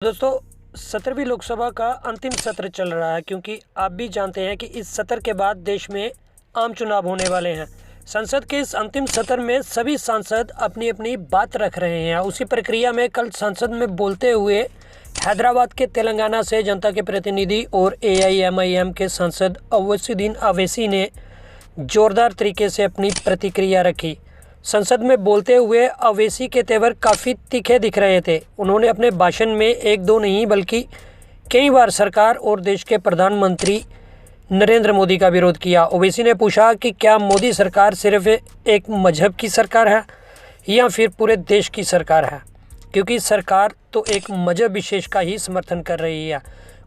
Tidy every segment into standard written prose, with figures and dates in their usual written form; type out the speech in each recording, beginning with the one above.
दोस्तों 17वीं लोकसभा का अंतिम सत्र चल रहा है क्योंकि आप भी जानते हैं कि इस सत्र के बाद देश में आम चुनाव होने वाले हैं। संसद के इस अंतिम सत्र में सभी सांसद अपनी अपनी बात रख रहे हैं। उसी प्रक्रिया में कल संसद में बोलते हुए हैदराबाद के तेलंगाना से जनता के प्रतिनिधि और AIMIM के सांसद अवैसीउद्दीन अवैसी ने जोरदार तरीके से अपनी प्रतिक्रिया रखी। संसद में बोलते हुए अवैसी के तेवर काफ़ी तीखे दिख रहे थे। उन्होंने अपने भाषण में एक दो नहीं बल्कि कई बार सरकार और देश के प्रधानमंत्री नरेंद्र मोदी का विरोध किया। ओवैसी ने पूछा कि क्या मोदी सरकार सिर्फ एक मजहब की सरकार है या फिर पूरे देश की सरकार है, क्योंकि सरकार तो एक मजहब विशेष का ही समर्थन कर रही है।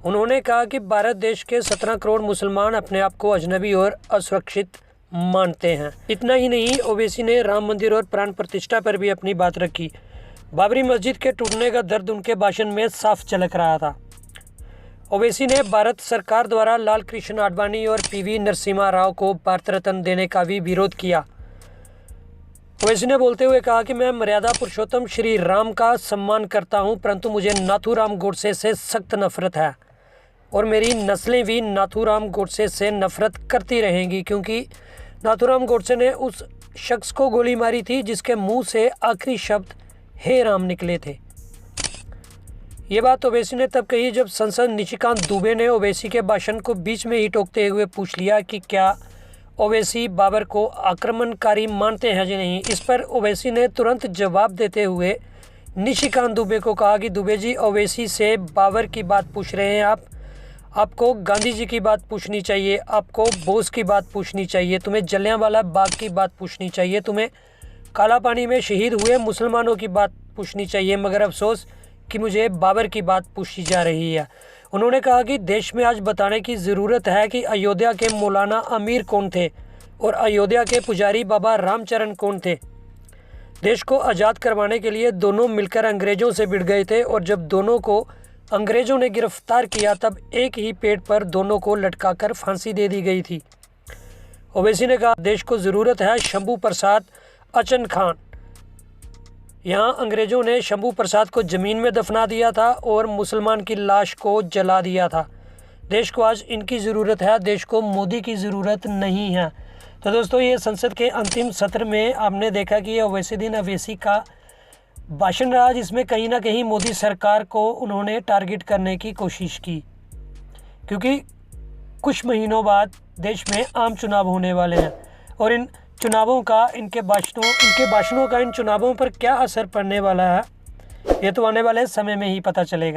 उन्होंने कहा कि भारत देश के 17 करोड़ मुसलमान अपने आप को अजनबी और असुरक्षित मानते हैं। इतना ही नहीं, ओवैसी ने राम मंदिर और प्राण प्रतिष्ठा पर भी अपनी बात रखी। बाबरी मस्जिद के टूटने का दर्द उनके भाषण में साफ झलक रहा था। ओवैसी ने भारत सरकार द्वारा लाल कृष्ण आडवाणी और PV नरसिम्हा राव को भारत रत्न देने का भी विरोध किया। ओवैसी ने बोलते हुए कहा कि मैं मर्यादा पुरुषोत्तम श्री राम का सम्मान करता हूं, परंतु मुझे नाथूराम गोडसे से सख्त नफरत है और मेरी नस्लें भी नाथूराम गोडसे से नफरत करती रहेंगी, क्योंकि नाथूराम गोडसे ने उस शख्स को गोली मारी थी जिसके मुंह से आखिरी शब्द हे राम निकले थे। ये बात ओवैसी ने तब कही जब सांसद निशिकांत दुबे ने ओवैसी के भाषण को बीच में ही टोकते हुए पूछ लिया कि क्या ओवैसी बाबर को आक्रमणकारी मानते हैं या नहीं। इस पर ओवैसी ने तुरंत जवाब देते हुए निशिकांत दुबे को कहा कि दुबे जी, ओवैसी से बाबर की बात पूछ रहे हैं आपको गांधी जी की बात पूछनी चाहिए, आपको बोस की बात पूछनी चाहिए, तुम्हें जलियांवाला बाग की बात पूछनी चाहिए, तुम्हें काला पानी में शहीद हुए मुसलमानों की बात पूछनी चाहिए, मगर अफसोस कि मुझे बाबर की बात पूछी जा रही है। उन्होंने कहा कि देश में आज बताने की ज़रूरत है कि अयोध्या के मौलाना अमीर कौन थे और अयोध्या के पुजारी बाबा रामचरण कौन थे। देश को आज़ाद करवाने के लिए दोनों मिलकर अंग्रेज़ों से भिड़ गए थे और जब दोनों को अंग्रेज़ों ने गिरफ्तार किया तब एक ही पेड़ पर दोनों को लटकाकर फांसी दे दी गई थी। ओवैसी ने कहा देश को ज़रूरत है शंभू प्रसाद अचन खान। यहाँ अंग्रेज़ों ने शंभू प्रसाद को ज़मीन में दफना दिया था और मुसलमान की लाश को जला दिया था। देश को आज इनकी ज़रूरत है, देश को मोदी की ज़रूरत नहीं है। तो दोस्तों, ये संसद के अंतिम सत्र में आपने देखा कि ये अवैसीउद्दीन अवैसी का भाषण रहा जिसमें कहीं ना कहीं मोदी सरकार को उन्होंने टारगेट करने की कोशिश की, क्योंकि कुछ महीनों बाद देश में आम चुनाव होने वाले हैं और इन चुनावों का इनके भाषणों का इन चुनावों पर क्या असर पड़ने वाला है, ये तो आने वाले समय में ही पता चलेगा।